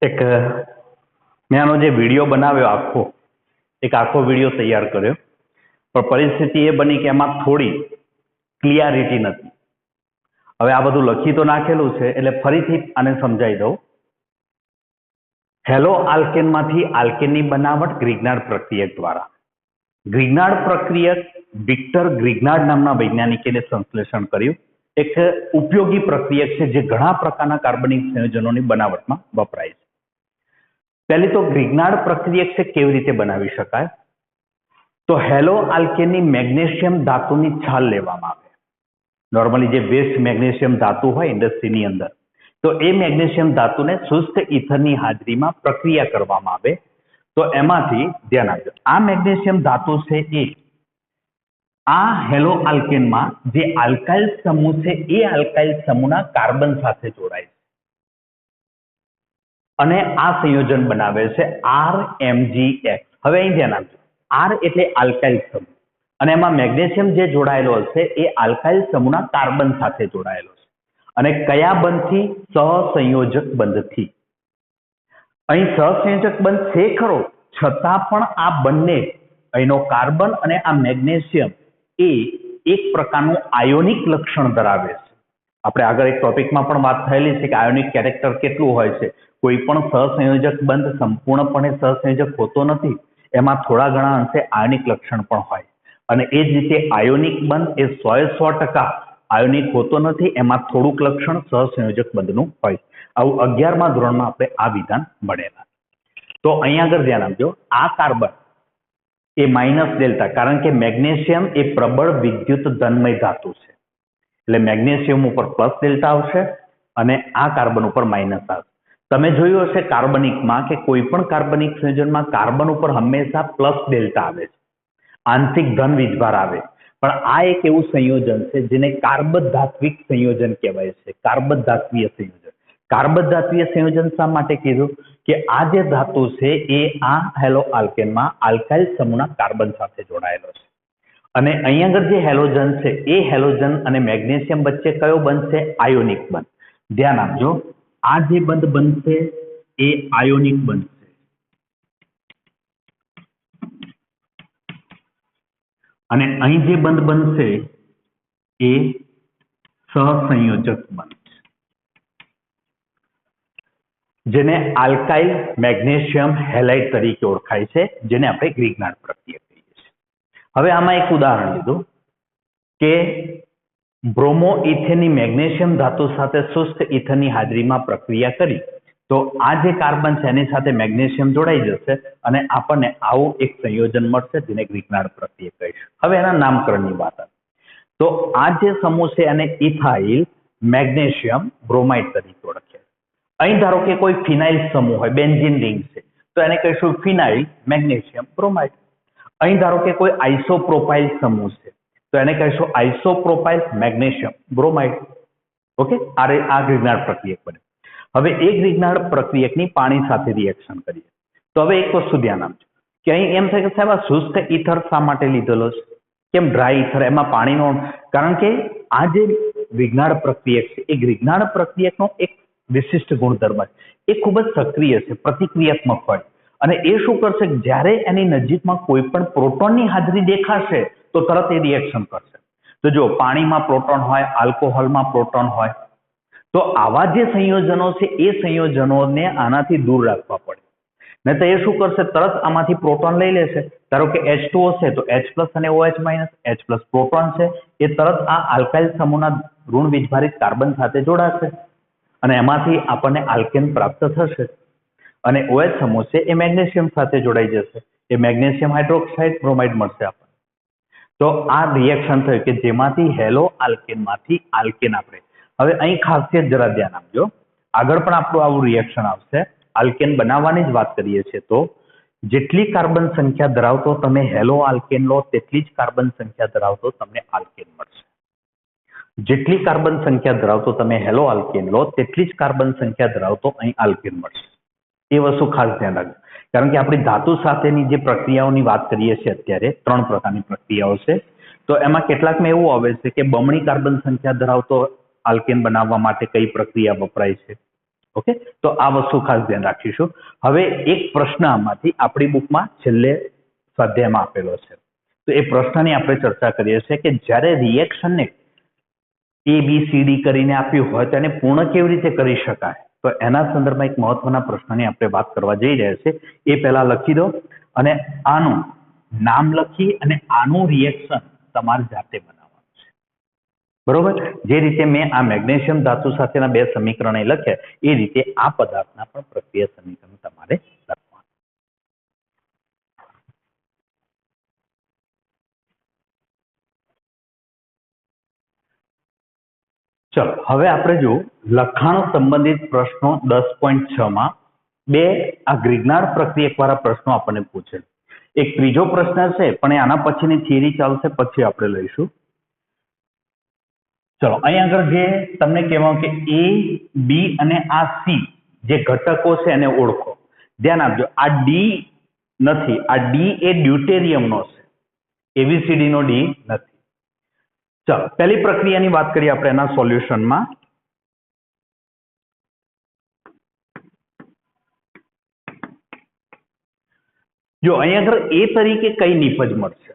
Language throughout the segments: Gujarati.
એક મેં આનો જે વિડીયો બનાવ્યો આખો વિડીયો તૈયાર કર્યો, પણ પરિસ્થિતિ એ બની કે એમાં થોડી ક્લિયરિટી નથી. હવે આ બધું લખી તો નાખેલું છે એટલે ફરીથી આને સમજાવી દઉં. હેલો આલ્કેનમાંથી આલ્કેનની બનાવટ ગ્રિગ્નાર્ડ પ્રક્રિયક દ્વારા. ગ્રિગ્નાર્ડ પ્રક્રિયક વિક્ટર ગ્રિગ્નાર્ડ નામના વૈજ્ઞાનિકે સંશ્લેષણ કર્યું. એક ઉપયોગી પ્રક્રિયક છે જે ઘણા પ્રકારના કાર્બનિક સંયોજનોની બનાવટમાં વપરાય છે. પહેલી તો ગ્રિગ્નાર્ડ પ્રક્રિયક છે કેવી રીતે બનાવી શકાય? તો હેલો આલ્કેનની મેગ્નેશિયમ ધાતુની છાલ લેવામાં આવે. નોર્મલી જે વેસ્ટ મેગ્નેશિયમ ધાતુ હોય ઇન્ડસ્ટ્રીની અંદર, તો એ મેગ્નેશિયમ ધાતુને શુષ્ક ઇથરની હાજરીમાં પ્રક્રિયા કરવામાં આવે. તો એમાંથી ધ્યાન આપજો, આ મેગ્નેશિયમ ધાતુ છે એ આ હેલો આલ્કેનમાં જે આલ્કાઇલ સમૂહ છે એ આલ્કાઇલ સમૂહના કાર્બન સાથે જોડાય છે અને આ સંયોજન બનાવે છે RMgX. હવે અહીં ધ્યાન આપજો, R એટલે આલ્કાઇલ સમૂહ અને એમાં મેગ્નેશિયમ જે જોડાયેલો છે એ આલ્કાઇલ સમૂહના કાર્બન સાથે જોડાયેલો છે. અને કયા બંધથી? સહસંયોજક બંધથી. અહીં સહસંયોજક બંધ છે ખરો, છતાં પણ આ બંને અહીંનો કાર્બન અને આ મેગ્નેશિયમ એ એક પ્રકારનું આયોનિક લક્ષણ ધરાવે છે. આપણે આગળ એક ટોપિકમાં પણ વાત થયેલી છે કે આયોનિક કેરેક્ટર કેટલું હોય છે. કોઈ પણ સહસંયોજક બંધ સંપૂર્ણપણે સહસંયોજક હોતો નથી, એમાં થોડા ઘણા અંશે આયોનિક લક્ષણ પણ હોય. અને એ જ રીતે આયોનિક બંધ એ 100% આયોનિક હોતો નથી, એમાં થોડુંક લક્ષણ સહસંયોજક બંધનું હોય. આવું 11મા ધોરણમાં આપણે આ વિધાન ભણેલા. તો અહીંયા આગળ ધ્યાન આપજો, આ કાર્બન એ માઇનસ ડેલ્ટા, કારણ કે મેગ્નેશિયમ એ પ્રબળ વિદ્યુત ધનમય ધાતુ છે એટલે મેગ્નેશિયમ ઉપર પ્લસ ડેલ્ટા આવશે અને આ કાર્બન ઉપર માઇનસ આવશે. તમે જોયું હશે કાર્બનિકમાં કે કોઈ પણ કાર્બનિક સંયોજનમાં કાર્બન ઉપર હંમેશા પ્લસ ડેલ્ટા આવે છે, આંશિક ધન વીજભાર આવે. પણ આ એક એવું સંયોજન છે જેને કાર્બધાત્વિક સંયોજન કહેવાય છે. કાર્બધાત્વીય સંયોજન. કાર્બધાત્વીય સંયોજન શા માટે કીધું? કે આ જે ધાતુ છે એ આ હેલો આલ્કેનમાં આલ્કાઇલ સમૂહના કાર્બન સાથે જોડાયેલો છે. અને અહીંયા આગળ જે હેલોજન છે એ હેલોજન અને મેગ્નેશિયમ વચ્ચે કયો બનશે? આયોનિક બંધ. ધ્યાન આપજો, આ જે બંધ બનશે એ આયોનિક બનશે અને અહીં જે બંધ બનશે એ સહસંયોજક બંધ, જેને આલ્કાઇલ મેગ્નેશિયમ હેલાઇડ તરીકે ઓળખાય છે, જેને આપણે ગ્રિગ્નાર્ડ પ્રક્રિયક કહીએ છીએ. હવે આમાં એક ઉદાહરણ લીધું કે બ્રોમો ઇથેનની મેગ્નેશિયમ ધાતુ સાથે શુષ્ક ઇથરની હાજરીમાં પ્રક્રિયા કરી તો આ જે કાર્બન છે એની સાથે મેગ્નેશિયમ જોડાઈ જશે અને આપણને આવું એક સંયોજન મળશે જેને ગ્રિગ્નાર્ડ પ્રક્રિયક કહીશું. હવે એના નામકરણની વાત આવે તો આ જે સમૂહ છે એને ઇથાઇલ મેગ્નેશિયમ બ્રોમાઇડ તરીકે ઓળખે. અહીં ધારો કે કોઈ ફિનાઇલ સમૂહ હોય, બેન્ઝીન રિંગ છે, તો એને કહીશું ફિનાઇલ મેગ્નેશિયમ બ્રોમાઇડ. અહીં ધારો કે કોઈ આઇસોપ્રોપાઇલ સમૂહ છે તો એને કહીશું આઇસોપ્રોપાઇલ મેગ્નેશિયમ બ્રોમાઇડ. ઓકે, આ ગ્રિગ્નાર્ડ પ્રક્રિયક બને. હવે એ ગ્રિગ્નાર્ડ પ્રક્રિયકની પાણી સાથે રિએક્શન કરીએ તો હવે એક વસ્તુ ધ્યાન આપજો કે અહીં એમ થાય કે સાહેબ આ શુષ્ક ઇથર શા માટે લીધેલો છે, કેમ ડ્રાય ઇથર? એમાં પાણીનો, કારણ કે આ જે ગ્રિગ્નાર્ડ પ્રક્રિયક છે એ ગ્રિગ્નાર્ડ પ્રક્રિયકનો એક વિશિષ્ટ ગુણધર્મ છે, એ ખૂબ જ સક્રિય છે, પ્રતિક્રિયાત્મક હોય. અને એ શું કરશે? જ્યારે એની નજીકમાં કોઈ પણ પ્રોટોનની હાજરી દેખાશે તો તરત એ રિએક્શન કરશે. તો જો પાણીમાં પ્રોટોન હોય, આલ્કોહોલમાં પ્રોટોન હોય, તો આવા જે સંયોજનો છે એ સંયોજનોને આનાથી દૂર રાખવા પડે. નહીં તો એ શું કરશે? તરત આમાંથી પ્રોટોન લઈ લેશે. ધારો કે H2O છે તો H+ અને OH-, H+ પ્રોટોન છે એ તરત આ આલ્કાઇલ સમૂહના ઋણ વીજભારિત કાર્બન સાથે જોડાશે અને એમાંથી આપણને આલ્કેન પ્રાપ્ત થશે. અને OH સમૂહ છે એ મેગ્નેશિયમ સાથે જોડાઈ જશે, એ મેગ્નેશિયમ હાઇડ્રોક્સાઇડ બ્રોમાઇડ મળશે આપણને. તો આ રિએક્શન થયું કે જેમાંથી હેલો આલ્કેનમાંથી આલ્કેન આપણે. હવે અહીં ખાસિયત જરા ધ્યાન આપજો, આગળ પણ આપણું આવું રિએક્શન આવશે. આલ્કેન બનાવવાની જ વાત કરીએ છીએ તો જેટલી કાર્બન સંખ્યા ધરાવતો તમે હેલો આલ્કેન લો તેટલી જ કાર્બન સંખ્યા ધરાવતો તમને આલ્કેન મળશે. જેટલી કાર્બન સંખ્યા ધરાવતો તમે હેલો આલ્કેન લો તેટલી જ કાર્બન સંખ્યા ધરાવતો અહીં આલ્કેન મળશે. એ વસ્તુ ખાસ ધ્યાન રાખજો, કારણ કે આપણી ધાતુ સાથેની જે પ્રક્રિયાઓની વાત કરીએ છીએ અત્યારે 3 પ્રકારની પ્રક્રિયાઓ છે. તો એમાં કેટલાકમાં એવું આવે છે કે બમણી કાર્બન સંખ્યા ધરાવતો આલ્કેન બનાવવા માટે કઈ પ્રક્રિયા વપરાય છે, ઓકે, તો આ વસ્તુ ખાસ ધ્યાન રાખીશું. હવે એક પ્રશ્ન આમાંથી આપણી બુકમાં છેલ્લે સ્વાધ્યાયમાં આપેલો છે, તો એ પ્રશ્નની આપણે ચર્ચા કરીએ છીએ કે જ્યારે રિએક્શનને ABCD કરીને આપ્યું હોય તો એને પૂર્ણ કેવી રીતે કરી શકાય. તો એના સંદર્ભમાં એક મહત્વના પ્રશ્નની આપણે વાત કરવા જઈ રહ્યા છીએ. એ પહેલા લખી દો અને આનું નામ લખી અને આનું રિએક્શન તમારે જાતે બનાવવાનું છે. બરોબર, જે રીતે મેં આ મેગ્નેશિયમ ધાતુ સાથેના બે સમીકરણો લખ્યા એ રીતે આ પદાર્થના પણ પ્રક્રિયા સમીકરણ તમારે લખવાનું. ચલો હવે આપણે જો લખાણ સંબંધિત પ્રશ્નો 10.6 માં બે આ ગ્રિગ્નાર્ડ પ્રક્રિયક વાળા પ્રશ્નો આપણને પૂછેલ. એક ત્રીજો પ્રશ્ન છે પણ એ આના પછીની થિયરી ચાલશે, પછી આપણે લઈશું. ચલો અહીં આગળ જે તમને કહેવાનું કે A, B અને આ C જે ઘટકો છે એને ઓળખો. ધ્યાન આપજો, આ D નથી, આ D એ ડ્યુટેરિયમનો છે, ABCD નો D નથી. ચલો પહેલી પ્રક્રિયાની વાત કરીએ આપણે એના સોલ્યુશનમાં. જો અહીંયા આગળ A તરીકે કઈ નિપજ મળશે,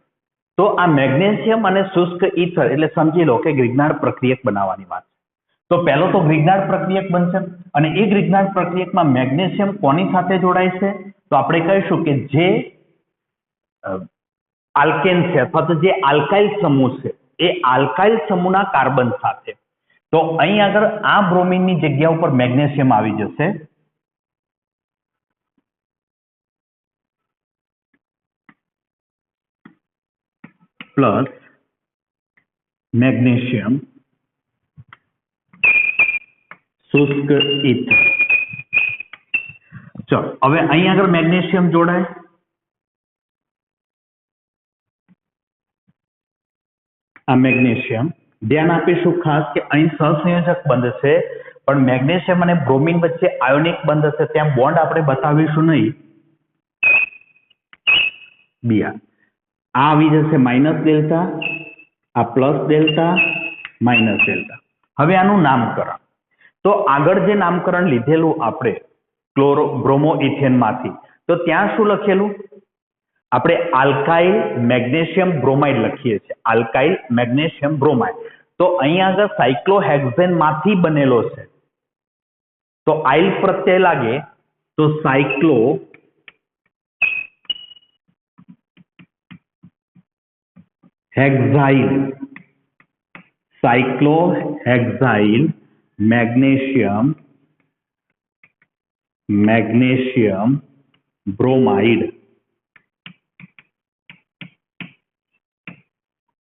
તો આ મેગ્નેશિયમ અને શુષ્ક ઈથર એટલે સમજી લો કે ગ્રિગ્નાર્ડ પ્રક્રિયક બનાવવાની વાત. તો પહેલો તો ગ્રિગ્નાર્ડ પ્રક્રિયક બનશે અને એ ગ્રિગ્નાર્ડ પ્રક્રિયકમાં મેગ્નેશિયમ કોની સાથે જોડાય છે, તો આપણે કહીશું કે જે આલ્કેન છે અથવા તો જે આલ્કાઇલ સમૂહ છે એ આલ્કાઇલ સમૂહના કાર્બન સાથે. તો અહીં આગળ આ બ્રોમિનની જગ્યા ઉપર મેગ્નેશિયમ આવી જશે પ્લસ મેગ્નેશિયમ શુષ્ક ઈથર. ચલો હવે અહીં આગળ મેગ્નેશિયમ જોડાય, આ મેગ્નેશિયમ ધ્યાન આપીશું ખાસ કે અહીં સહસંયોજક બંધ છે પણ મેગ્નેશિયમ અને બ્રોમિન વચ્ચે આયોનિક બંધ હશે, ત્યાં બોન્ડ આપણે બતાવીશું નહીં. Br આ આવી જશે માઇનસ ડેલ્ટા, આ પ્લસ ડેલ્ટા, માઇનસ ડેલ્ટા. હવે આનું નામકરણ, તો આગળ જે નામકરણ લીધેલું આપણે બ્રોમો ઇથેન માંથી, તો ત્યાં શું લખેલું, આપણે આલ્કાઇલ મેગ્નેશિયમ બ્રોમાઇડ લખીએ છીએ, આલ્કાઇલ મેગ્નેશિયમ બ્રોમાઇડ. તો અહીંયા આગળ સાયક્લોહેક્સેન માંથી બનેલો છે, તો આઇલ પ્રત્યય લાગે તો સાયક્લો હેક્સાઇલ, સાયક્લોહેક્સાઇલ મેગ્નેશિયમ બ્રોમાઇડ.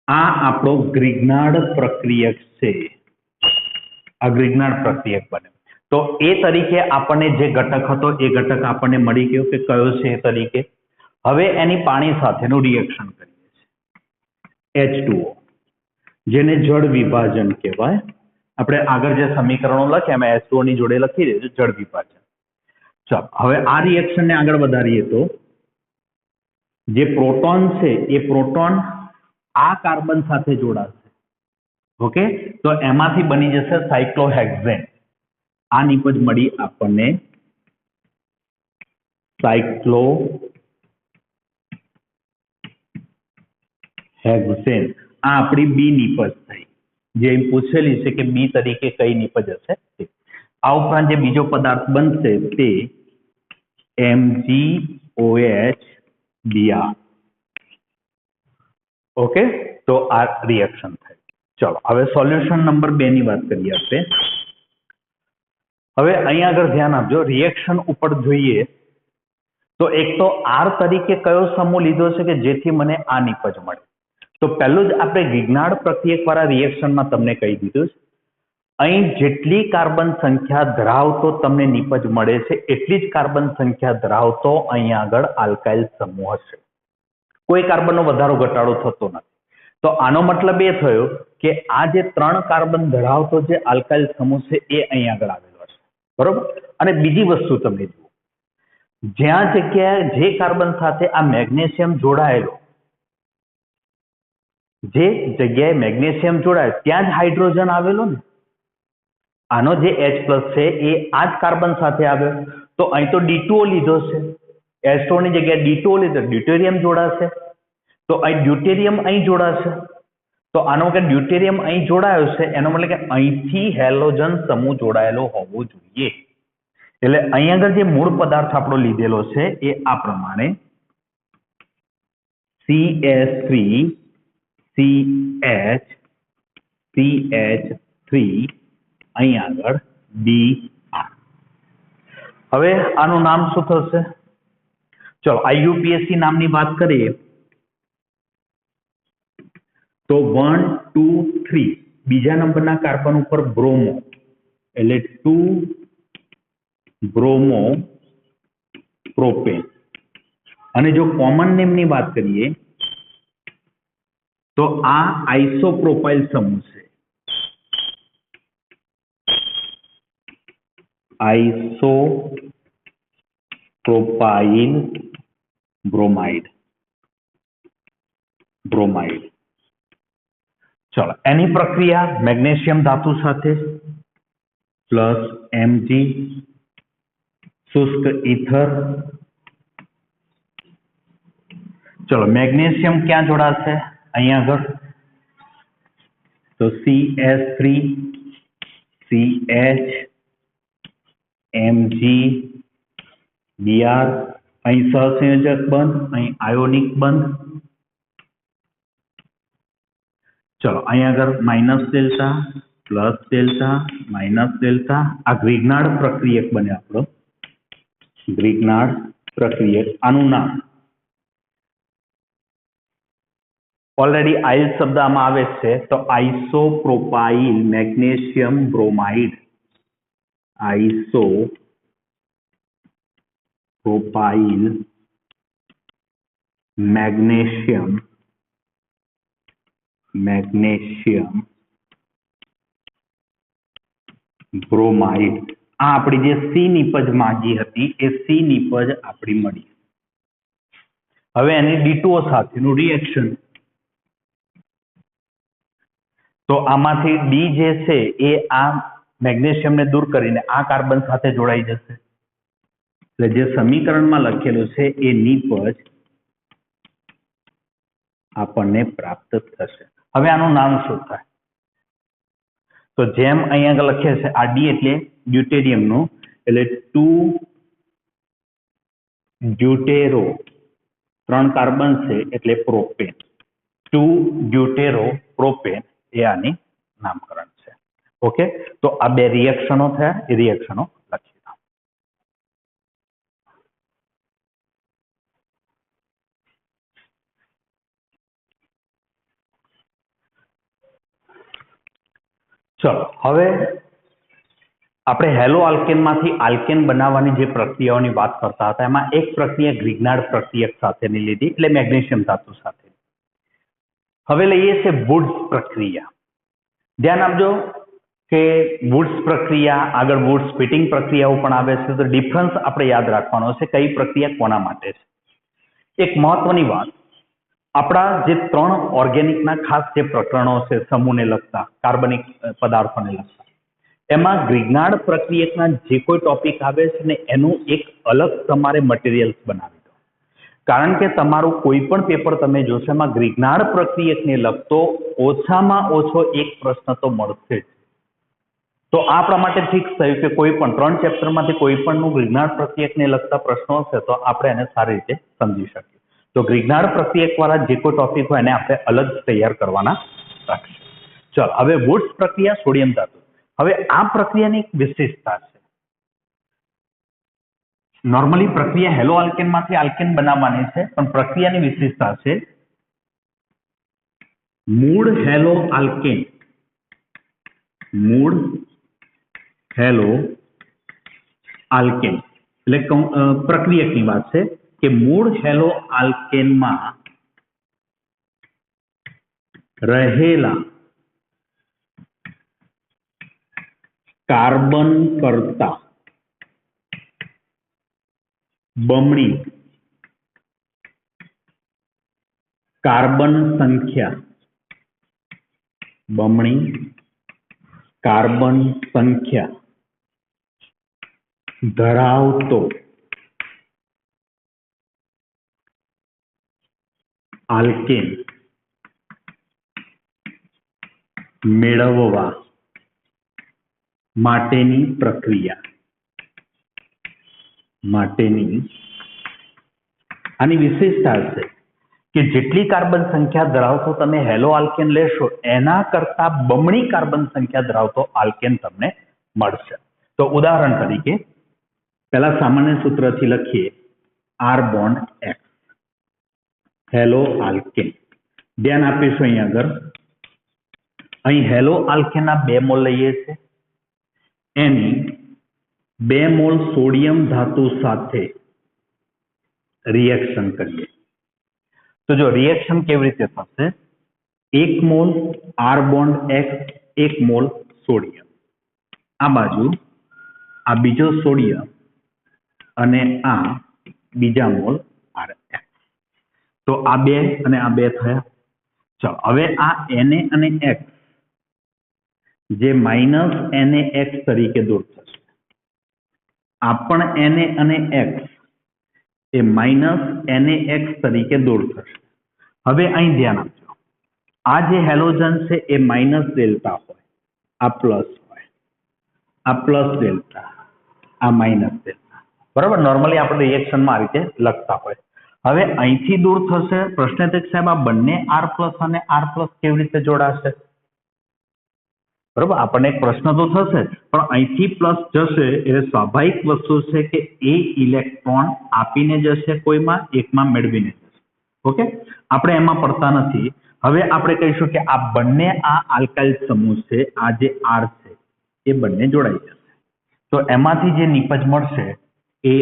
આ આપણો ગ્રિગ્નાર્ડ પ્રક્રિયક છે, આ ગ્રિગ્નાર્ડ પ્રક્રિયક બને. તો એ તરીકે આપણને જે ઘટક હતો એ ઘટક આપણને મળી ગયો કે કયો છે એ તરીકે. હવે એની પાણી સાથેનું રિએક્શન કરીએ છીએ, H2O જેને જળ વિભાજન કહેવાય. આપણે આગળ જે સમીકરણો લખ્યા એમાં H2O ની જોડે લખી દેજો જળ વિભાજન. ચાલો હવે આ રિએક્શનને આગળ વધારીએ તો જે પ્રોટોન છે એ પ્રોટોન આ કાર્બન સાથે જોડાશે. ઓકે, તો એમાંથી બની જશે સાયક્લોહેક્સેન. આ નિપજ મળી આપણને સાયક્લોહેક્સેન. આ આપણી બી નિપજ થઈ, જે પૂછેલી છે કે બી તરીકે કઈ નિપજ હશે. આ ઉપરાંત જે બીજો પદાર્થ બનશે તે MgOH Br. ઓકે, તો આ રિએક્શન થાય. ચલો હવે સોલ્યુશન નંબર 2 ની વાત કરીએ આપણે. હવે અહીંયા આગળ ધ્યાન આપજો, રિએક્શન ઉપર જોઈએ તો એક તો R તરીકે કયો સમૂહ લીધો છે કે જેથી મને આ નિપજ મળે. તો પહેલું જ આપણે ગ્રિગ્નાર્ડ પ્રક્રિયક વાળા રિએક્શનમાં તમને કહી દીધું છે, અહીં જેટલી કાર્બન સંખ્યા ધરાવતો તમને નિપજ મળે છે એટલી જ કાર્બન સંખ્યા ધરાવતો અહીંયા આગળ આલ્કાઇલ સમૂહ હશે. કોઈ કાર્બનનો વધારો ઘટાડો થતો નથી. તો આનો મતલબ એ થયો કે આ જે 3 કાર્બન ધરાવતો જે આલ્કાઇલ સમૂહ છે એ અહીં આગળ આવેલો છે. બરોબર, અને બીજી વસ્તુ તમને જુઓ, જ્યાં જગ્યાએ જે કાર્બન સાથે આ મેગ્નેશિયમ જોડાયેલો, જે જગ્યાએ મેગ્નેશિયમ જોડાય ત્યાં જ હાઇડ્રોજન આવેલો ને, આનો જે H+ છે એ આ જ કાર્બન સાથે આવ્યો, તો અહીં તો D2O લીધો છે, H2O ની જગ્યાએ D2O લીધો, ડ્યુટેરિયમ જોડાશે, તો અહીં ડ્યુટેરિયમ અહીં જોડાશે, તો આનો કે ડ્યુટેરિયમ અહીં જોડાયો છે એનો મતલબ કે અહીંથી હેલોજન સમૂહ જોડાયેલો હોવો જોઈએ. એટલે અહીં આગળ જે મૂળ પદાર્થ આપણો લીધેલો છે એ આ પ્રમાણે CS3 CH CH3 અહીં આગળ Br. હવે આનું નામ શું થશે? ચલો IUPAC નામની વાત કરીએ તો 1 2 3 બીજા નંબરના કાર્બન ઉપર બ્રોમો એટલે 2 બ્રોમો પ્રોપેન. અને જો કોમન નેમની વાત કરીએ તો આ આઇસોપ્રોપાઇલ સમૂહ છે, આઇસોપ્રોપાઇલ બ્રોમાઇડ. ચલો એની પ્રક્રિયા મેગ્નેશિયમ ધાતુ સાથે પ્લસ Mg શુષ્ક ઇથર. ચલો મેગ્નેશિયમ ક્યાં જોડાશે? અહીંયા આગળ તો CS3 CH Mg Br. અહીં સહસંયોજક બંધ, અહીં આયોનિક બંધ. ચલો અહીં આગળ minus delta plus delta minus delta. આ ગ્રિગ્નાર્ડ પ્રક્રિયક બને આપણો, ગ્રિગ્નાર્ડ પ્રક્રિયક. આનું નામ ઓલરેડી આઇલ શબ્દ આમાં આવે છે તો isopropyl magnesium bromide. Isopropyl magnesium bromide. આ આપણી જે સી નિપજ માંગી હતી એ સી નિપજ આપણી મળી. હવે એની D2O સાથેનું રિએક્શન, તો આમાંથી ડી જે છે એ આ મેગ્નેશિયમને દૂર કરીને આ કાર્બન સાથે જોડાઈ જશે. એટલે જે સમીકરણમાં લખેલું છે એ નિપજ આપણને પ્રાપ્ત થશે. હવે આનું નામ શું થાય? તો જેમ અહીંયા આગળ લખે છે આ ડી એટલે ડ્યુટેરિયમનું, એટલે 2 ડ્યુટેરો 3 કાર્બન છે એટલે પ્રોપેન. 2 ડ્યુટેરો પ્રોપેન એ આની નામકરણ છે. ઓકે, તો આ બે રિએક્શનો થયા, એ રિએક્શનો લખી દો. ચલો હવે આપણે હેલો આલ્કેનમાંથી આલ્કેન બનાવવાની જે પ્રક્રિયાઓની વાત કરતા હતા એમાં એક પ્રક્રિયા ગ્રિગ્નાર્ડ પ્રક્રિયક સાથેની લીધી, એટલે મેગ્નેશિયમ ધાતુ સાથે. હવે લઈએ છે વુડ્સ પ્રક્રિયા. ધ્યાન આપજો કે વુડ્સ પ્રક્રિયા આગળ વુડ્સ ફિટિંગ પ્રક્રિયાઓ પણ આવે છે, તો ડિફરન્સ આપણે યાદ રાખવાનો છે કઈ પ્રક્રિયા કોના માટે છે. એક મહત્વની વાત, આપણા જે 3 ઓર્ગેનિકના ખાસ જે પ્રકરણો છે સમૂહને લગતા, કાર્બનિક પદાર્થોને લગતા, એમાં ગ્રિગ્નાર્ડ પ્રક્રિયકના જે કોઈ ટોપિક આવે છે ને એનું એક અલગ તમારે મટીરિયલ્સ બનાવી દો. કારણ કે તમારું કોઈ પણ પેપર તમે જોશો એમાં ગ્રિગ્નાર્ડ પ્રક્રિયકને લગતો ઓછામાં ઓછો એક પ્રશ્ન તો મળશે જ. તો આપણા માટે ફિક્સ થયું કે કોઈ પણ 3 ચેપ્ટરમાંથી કોઈ પણનું ગ્રિગ્નાર્ડ પ્રક્રિયકને લગતા પ્રશ્નો હશે તો આપણે એને સારી રીતે સમજી શકીએ. તો ગ્રિગ્નાર્ડ પ્રક્રિયક વાળા જે કોઈ ટોપિક હોય એને આપણે અલગ તૈયાર કરવાના રાખીએ. ચલો હવે વુડ્સ પ્રક્રિયા સોડિયમ ધાતુ. હવે આ પ્રક્રિયાની એક વિશેષતા છે. નોર્મલી પ્રક્રિયા હેલો આલ્કેનમાંથી આલ્કેન બનાવવાની છે, પણ પ્રક્રિયાની વિશેષતા છે મૂળ હેલો આલ્કેન એટલે પ્રક્રિયકની વાત છે કે મૂળ હેલો આલ્કેનમાં રહેલા કાર્બન કરતા બમણી કાર્બન સંખ્યા કાર્બન સંખ્યા ધરાવતો આલ્કેન મેળવવા માટેની પ્રક્રિયા આની વિશેષતા છે કે જેટલી કાર્બન સંખ્યા ધરાવતો તમે હેલો આલ્કેન લેશો એના કરતા બમણી કાર્બન સંખ્યા ધરાવતો આલ્કેન તમને મળશે. તો ઉદાહરણ તરીકે પહેલા સામાન્ય સૂત્રથી લખીએ R bond X hello alkane. ધ્યાન આપીશું અહીં આગળ. અહીં હેલો આલ્કેનના 2 મોલ લઈએ છીએ. એની 2 મોલ સોડિયમ ધાતુ સાથે રિએક્શન કરીએ તો જો રિએક્શન કેવી રીતે થશે, 1 mall R bond X 1 mall sodium, આ બાજુ આ બીજો સોડિયમ અને આ બીજા મોલ RX. તો આ 2 અને આ 2 થયા. ચલો હવે આ Na અને X જે -NaX તરીકે દૂર થશે. આ પણ Na અને X એ -NaX તરીકે દૂર થશે. હવે અહીં ધ્યાન આપજો, આ જે હેલોજન છે એ માઇનસ ડેલ્ટા હોય, આ પ્લસ હોય, આ પ્લસ ડેલ્ટા, આ માઇનસ ડેલ્ટા. બરાબર, નોર્મલી આપણે રિએક્શનમાં આ રીતે લખતા હોય. હવે અહીંથી દૂર થશે. પ્રશ્ન છે કે સાહેબ આ બંને R પ્લસ અને R પ્લસ કેવી રીતે જોડાશે? બરાબર, આપણને એક પ્રશ્ન તો થશે, પણ અહીંથી પ્લસ જશે એટલે સ્વાભાવિક વસ્તુ છે કે એ ઇલેક્ટ્રોન આપીને જશે, કોઈમાં એકમાં મેળવીને જશે. ઓકે, આપણે એમાં પડતા નથી. હવે આપણે કહીશું કે આ બંને આ આલ્કાઇલ સમૂહ છે, આ જે R છે એ બંને જોડાઈ જશે. તો એમાંથી જે નિપજ મળશે એ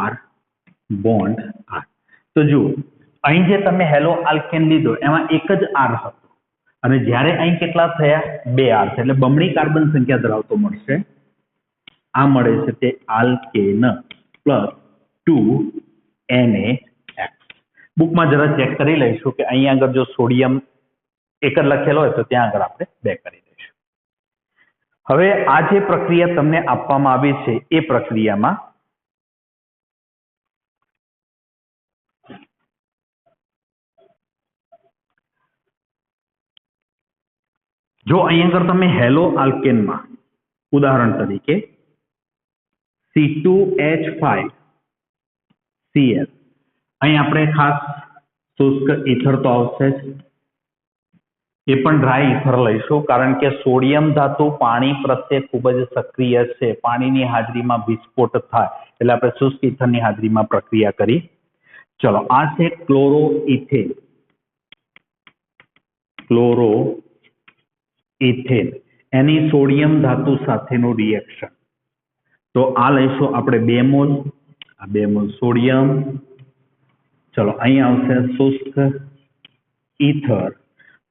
R બોન્ડ R. તો જુઓ, અહીં જે તમે હેલો આલ્કેન લીધો એમાં એક જ R હતો અને જ્યારે અહીં કેટલા થયા? 2 R છે, એટલે બમણી કાર્બન સંખ્યા ધરાવતો મળશે. આ મળે છે તે આલ્કેન પ્લસ 2 NaX. બુકમાં જરા ચેક કરી લઈશું કે અહીં આગળ જો સોડિયમ એક જ લખેલો હોય તો ત્યાં આગળ આપણે 2 કરી દઈશું. હવે આ જે પ્રક્રિયા તમને આપવામાં આવી છે એ પ્રક્રિયામાં જો અહીં આગળ તમે હેલો આલ્કેનમાં ઉદાહરણ તરીકે C2H5Cl, અહીં આપણે ખાસ શુષ્ક ઇથર તો આવશે જ, એ પણ ડ્રાય ઇથર લઈશું કારણ કે સોડિયમ ધાતુ પાણી પ્રત્યે ખૂબ જ સક્રિય છે. પાણીની હાજરીમાં વિસ્ફોટ થાય એટલે આપણે શુષ્ક ઇથરની હાજરીમાં પ્રક્રિયા કરી. ચલો, આ છે ક્લોરોઇથેન. એની સોડિયમ ધાતુ સાથેનું રિએક્શન. તો આ લઈશું આપણે 2 મોલ, આ 2 મોલ સોડિયમ. ચલો, અહીં આવશે શુષ્ક ઇથર.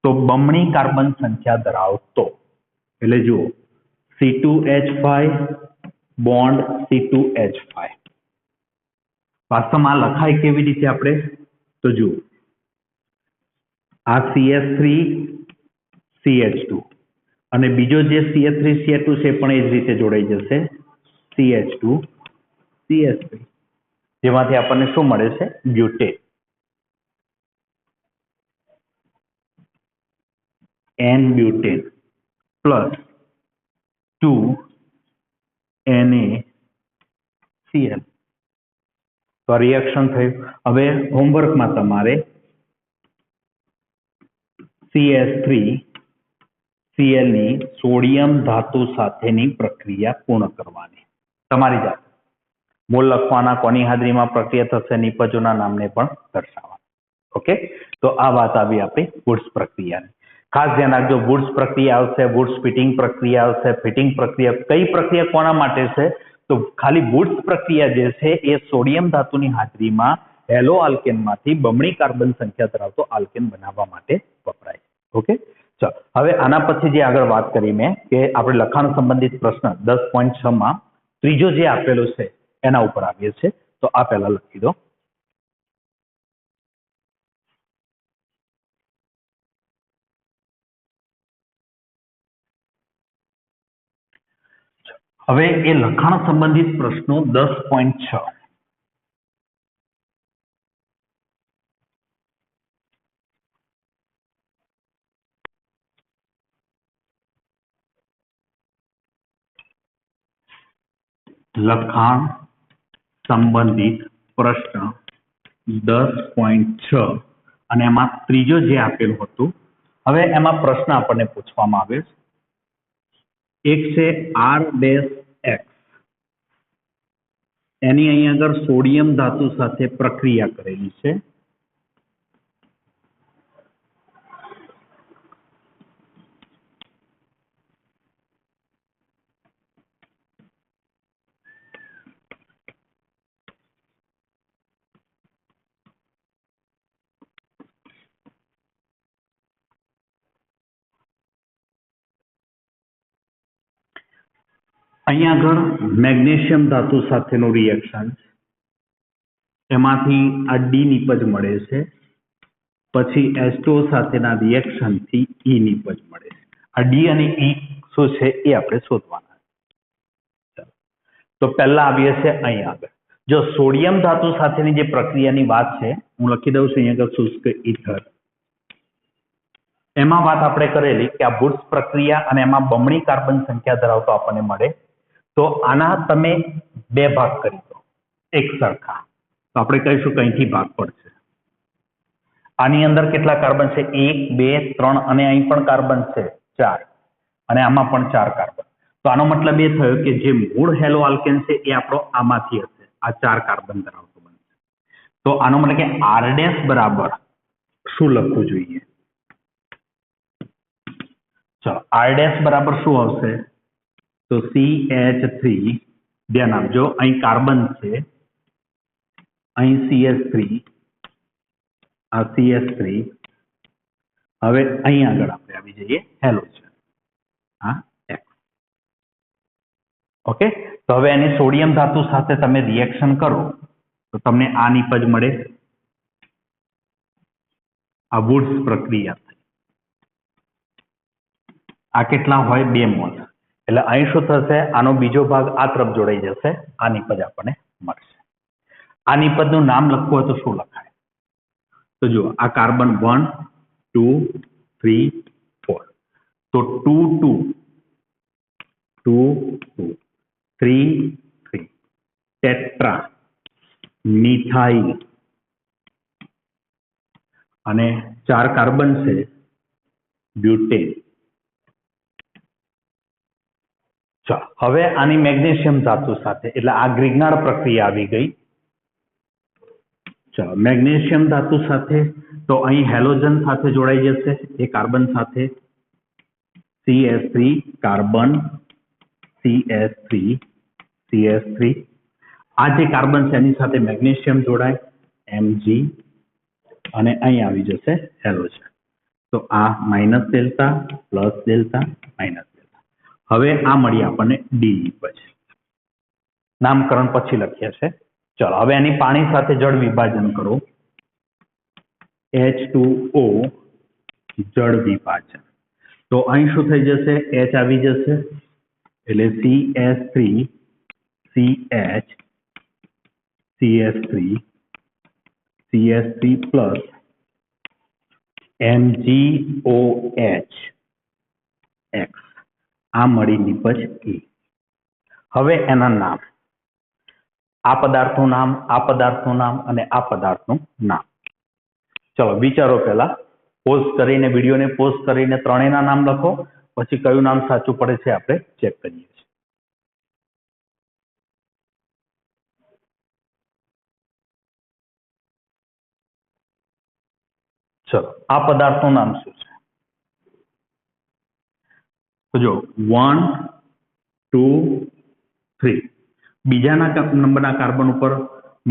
તો બમણી કાર્બન સંખ્યા ધરાવતો, એટલે જુઓ C2H5 બોન્ડ C2H5. વાસ્તવમાં લખાય કેવી રીતે આપણે? તો જુઓ, આ CH3CH2 અને બીજો જે CH3CH2 છે પણ એ જ રીતે જોડાઈ જશે, CH2CH3, જેમાંથી આપણને શું મળે છે? બ્યુટેન. N-butane plus 2 NaCl. તો રિએક્શન થયું. હવે હોમવર્કમાં તમારે CH3Cl ની સોડિયમ ધાતુ સાથેની પ્રક્રિયા પૂર્ણ કરવાની. તમારી જાતે મોલ લખવાના, કોની હાજરીમાં પ્રક્રિયા થશે, નિપજોના નામને પણ દર્શાવવા. ઓકે, તો આ વાત આવી આપણી વુડ્સ પ્રક્રિયાની. ખાસ ધ્યાન રાખજો, વુડ્સ પ્રક્રિયા આવશે, વુડ્સ ફિટિંગ પ્રક્રિયા આવશે. ફિટિંગ પ્રક્રિયા કઈ પ્રક્રિયા કોના માટે છે? તો ખાલી વુડ્સ પ્રક્રિયા જે છે એ સોડિયમ ધાતુની હાજરીમાં હેલો આલ્કેનમાંથી બમણી કાર્બન સંખ્યા ધરાવતો આલ્કેન બનાવવા માટે વપરાય. ઓકે, ચલો હવે આના પછી જે આગળ વાત કરી મેં કે આપણે લખાણ સંબંધિત પ્રશ્ન 10.6 માં ત્રીજો જે આપેલો છે એના ઉપર આવીએ છીએ. તો આ પહેલા લખી દો. હવે એ લખાણ સંબંધિત પ્રશ્નો 10.6 લખાણ સંબંધિત પ્રશ્ન 10.6 અને એમાં ત્રીજો જે આપેલું હતું. હવે એમાં પ્રશ્ન આપણને પૂછવામાં આવે છે. એક છે R-X, એની અહીંયા આગળ સોડિયમ ધાતુ સાથે પ્રક્રિયા કરેલી છે. અહીંયા આગળ મેગ્નેશિયમ ધાતુ સાથેનું રિએક્શન, એમાંથી આ ડી નિપજ મળે છે. પછી H2O સાથેના રિએક્શનથી ઈ નિપજ મળે છે. આ ડી અને ઈ શું છે એ આપણે શોધવાના છે. તો પહેલા આવીએ છે અહીંયા આગળ. જો સોડિયમ ધાતુ સાથેની જે પ્રક્રિયાની વાત છે, હું લખી દઉં છું અહીંયા આગળ શુષ્ક ઈથર. એમાં વાત આપણે કરેલી કે આ વુડ્સ પ્રક્રિયા અને એમાં બમણી કાર્બન સંખ્યા ધરાવતો આપણને મળે. તો આના તમે બે ભાગ કરી દો એક સરખા, તો આપણે કહીશું કે અહીંથી ભાગ પડશે. આની અંદર કેટલા કાર્બન છે? 1, 2, 3 અને અહીં પણ કાર્બન છે 4 અને આમાં પણ 4 કાર્બન. તો આનો મતલબ એ થયો કે જે મૂળ હેલો આલ્કેન છે એ આપણો આમાંથી હશે, આ 4 કાર્બન ધરાવતો બનશે. તો આનો મતલબ કે R' બરાબર શું લખવું જોઈએ? ચલો, R' બરાબર શું આવશે? તો CH3, ધ્યાન આપજો અહીં કાર્બન છે, અહીં CH3, આ CH3. હવે અહીં આગળ આપણે આવી જઈએ હેલોજન, આ X. ઓકે, તો હવે એની સોડિયમ ધાતુ સાથે તમે રિએક્શન કરો તો તમને આ નિપજ મળે. આ વુડ્સ પ્રક્રિયા થઈ. આ કેટલા હોય? 2 મોલ. એટલે અહીં શું થશે? આનો બીજો ભાગ આ તરફ જોડાઈ જશે, આ નિપજ આપણને મળશે. આ નિપજનું નામ લખવું હોય તો શું લખાય? તો જુઓ, આ કાર્બન 1, 2, 3, 4. તો 2, 2, 3, 3, ટેટ્રા મિથાઇલ અને 4 કાર્બન છે બ્યુટેન. ચાલો, હવે આની મેગ્નેશિયમ ધાતુ સાથે, એટલે આ ગ્રિગ્નાર્ડ પ્રક્રિયા આવી ગઈ. ચાલો, મેગ્નેશિયમ ધાતુ સાથે તો અહીં હેલોજન સાથે જોડાઈ જશે એ કાર્બન સાથે. CH3 carbon, CH3, CH3. આ જે કાર્બન છે એની સાથે મેગ્નેશિયમ જોડાય, Mg, અને અહીં આવી જશે હેલોજન. તો આ minus delta, plus delta, minus delta. હવે આ મળી આપણને ડી નિપજ. નામકરણ પછી લખ્યા છે. ચલો, હવે એની પાણી સાથે જળ વિભાજન કરો. H2O જળ વિભાજન. તો અહીં શું થઈ જશે? H આવી જશે એટલે CH3, CH, CH3, CH3 plus MgOH X. આ મળી નિપજ E. હવે એના નામ, આ પદાર્થનું નામ, આ પદાર્થનું નામ અને આ પદાર્થનું નામ. ચલો, વિચારો. પહેલા પોઝ કરીને, વિડીયોને પોઝ કરીને ત્રણેયના નામ લખો, પછી કયું નામ સાચું પડે છે આપણે ચેક કરીએ છીએ. ચલો, આ પદાર્થનું નામ શું છે? તો જો 1, 2, 3. બીજાના નંબરના કાર્બન ઉપર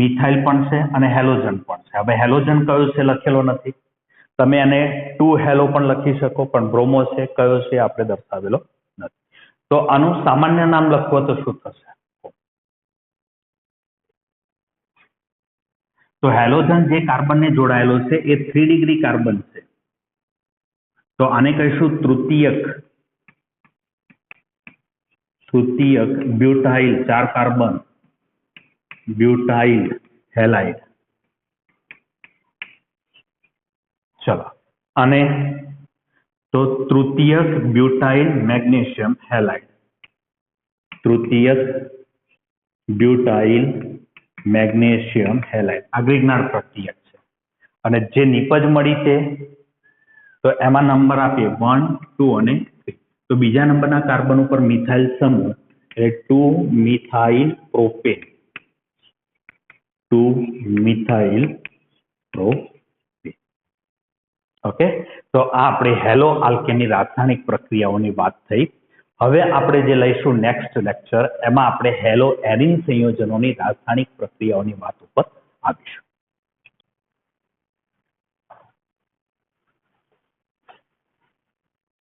મિથાઇલ પણ છે અને હેલોજન પણ છે. હવે હેલોજન કયો છે લખેલો નથી. તમે એને 2 હેલો પણ લખી શકો, પણ બ્રોમો છે કયો છે આપણે દર્શાવેલો નથી. તો આનું સામાન્ય નામ લખવું તો શું થશે? તો હેલોજન જે કાર્બનને જોડાયેલો છે એ 3 ડિગ્રી કાર્બન છે. તો આને કહીશું તૃતીયક તૃતીયક બ્યુટાઇલ 4 કાર્બન બ્યુટાઇલ હેલાઇડ. ચલો અને તો તૃતીયક બ્યુટાઇલ મેગ્નેશિયમ હેલાઇડ. તૃતીયક બ્યુટાઇલ મેગ્નેશિયમ હેલાઇડ આ ગ્રીગનાર્ડ પ્રક્રિયક છે. અને જે નિપજ મળી છે તો એમાં નંબર આપીએ 1 2 અને 3. તો બીજા નંબરના કાર્બન ઉપર મિથાઇલ સમૂહ એટલે 2 methyl propane. 2 methyl propane. Okay, તો આ આપણે હેલો આલ્કેનની રાસાયણિક પ્રક્રિયાઓની વાત થઈ. હવે આપણે જે લઈશું નેક્સ્ટ લેક્ચર એમાં આપણે હેલો એરિન સંયોજનોની રાસાયણિક પ્રક્રિયાઓની વાત ઉપર આવીશું.